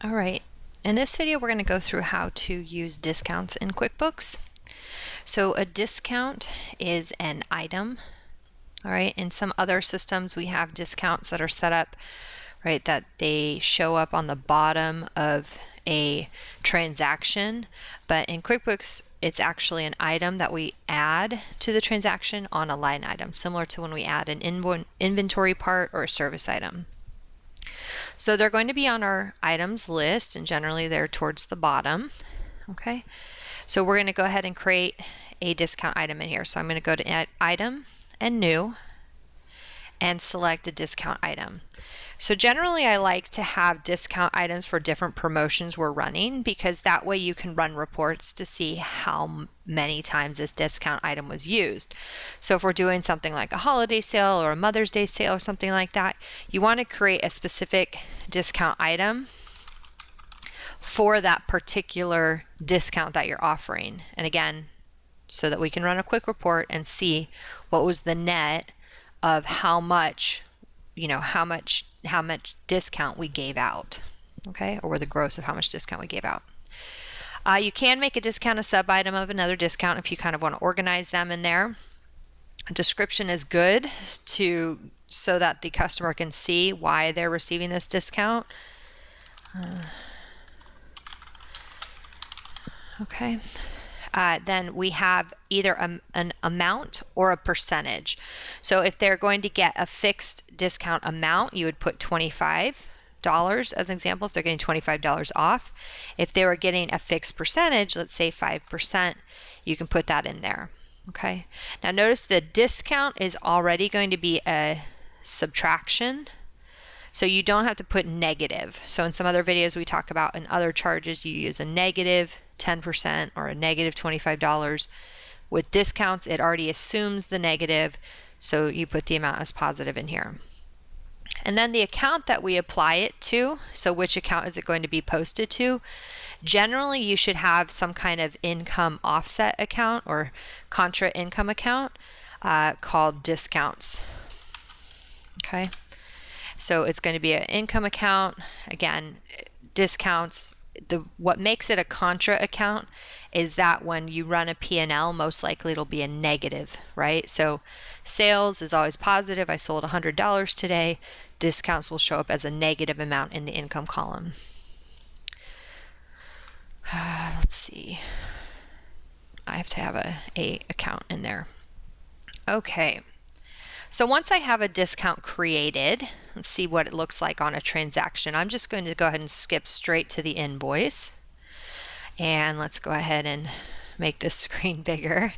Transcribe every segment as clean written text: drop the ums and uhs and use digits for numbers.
All right, in this video we're going to go through how to use discounts in QuickBooks. So a discount is an item. All right, in some other systems we have discounts that are set up, right, that they show up on the bottom of a transaction, but in QuickBooks it's actually an item that we add to the transaction on a line item, similar to when we add an inventory part or a service item. So they're going to be on our items list, and generally they're towards the bottom. Okay, so we're going to go ahead and create a discount item in here. So I'm going to go to Item and New and select a discount item. So generally I like to have discount items for different promotions we're running, because that way you can run reports to see how many times this discount item was used. So if we're doing something like a holiday sale or a Mother's Day sale or something like that, you want to create a specific discount item for that particular discount that you're offering. And again, so that we can run a quick report and see what was the net of how much discount we gave out, okay, or the gross of how much discount we gave out. You can make a discount a sub item of another discount if you kind of want to organize them in there. A description is good so that the customer can see why they're receiving this discount. Okay. Then we have either an amount or a percentage. So if they're going to get a fixed discount amount, you would put $25 as an example, if they're getting $25 off. If they were getting a fixed percentage, let's say 5%, you can put that in there. Okay. Now notice the discount is already going to be a subtraction, so you don't have to put negative. So in some other videos we talk about in other charges you use a negative 10% or a negative $25. With discounts it already assumes the negative, so you put the amount as positive in here. And then the account that we apply it to, so which account is it going to be posted to? Generally you should have some kind of income offset account or contra income account called discounts. Okay, so it's going to be an income account. Again, discounts, what makes it a contra account is that when you run a P&L, most likely it'll be a negative, right? So sales is always positive. I sold $100 today. Discounts will show up as a negative amount in the income column. Let's see. I have to have a account in there. Okay. So once I have a discount created, let's see what it looks like on a transaction. I'm just going to go ahead and skip straight to the invoice. And let's go ahead and make this screen bigger.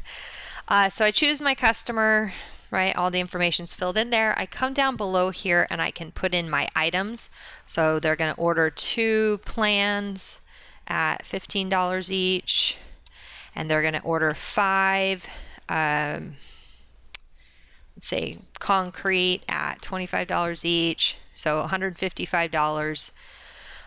So I choose my customer, right? All the information's filled in there. I come down below here and I can put in my items. So they're going to order 2 plans at $15 each. And they're going to order 5 say concrete at $25 each, so $155.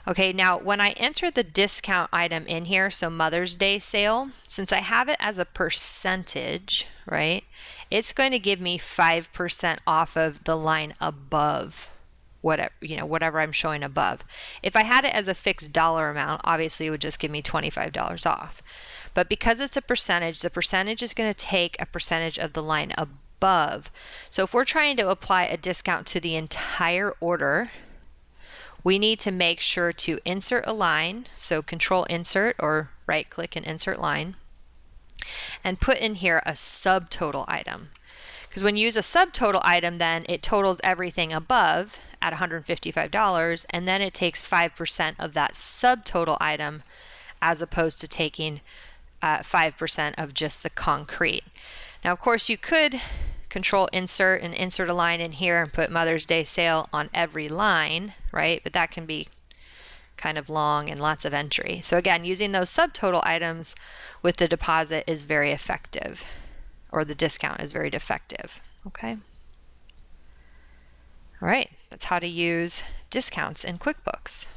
Okay, now when I enter the discount item in here, so Mother's Day sale, since I have it as a percentage, right, it's going to give me 5% off of the line above whatever I'm showing above. If I had it as a fixed dollar amount, obviously it would just give me $25 off. But because it's a percentage, the percentage is going to take a percentage of the line above. So if we're trying to apply a discount to the entire order, we need to make sure to insert a line, so Control Insert or right click and insert line, and put in here a subtotal item. Because when you use a subtotal item, then it totals everything above at $155, and then it takes 5% of that subtotal item as opposed to taking 5% of just the concrete. Now of course you could Control Insert and insert a line in here and put Mother's Day sale on every line, right? But that can be kind of long and lots of entry. So again, using those subtotal items with the deposit is very effective, or the discount is very effective. Okay. All right, that's how to use discounts in QuickBooks.